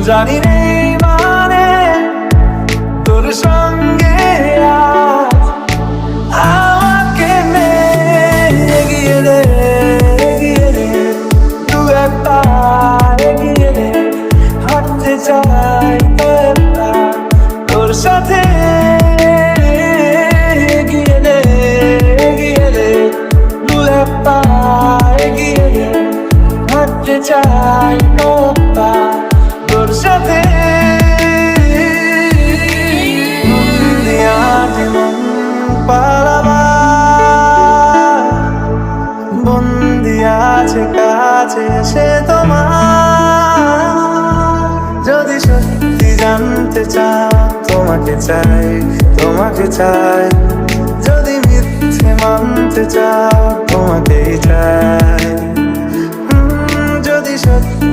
জানি নেই মানে তোর সঙ্গে আজ আমাকে নে এগিয়ে দে দু এক পা এগিয়ে দে হাঁটতে চাই তোর সাথে এগিয়ে দে দু এক পা এগিয়ে দে হাঁটতে চাই তোর সাথে বন্দি আছে কাছে সে তোমার যদি সত্যি জানতে চাও তোমাকে চাই যদি মিথ্যে মানতে চাও তোমাকেই চাই।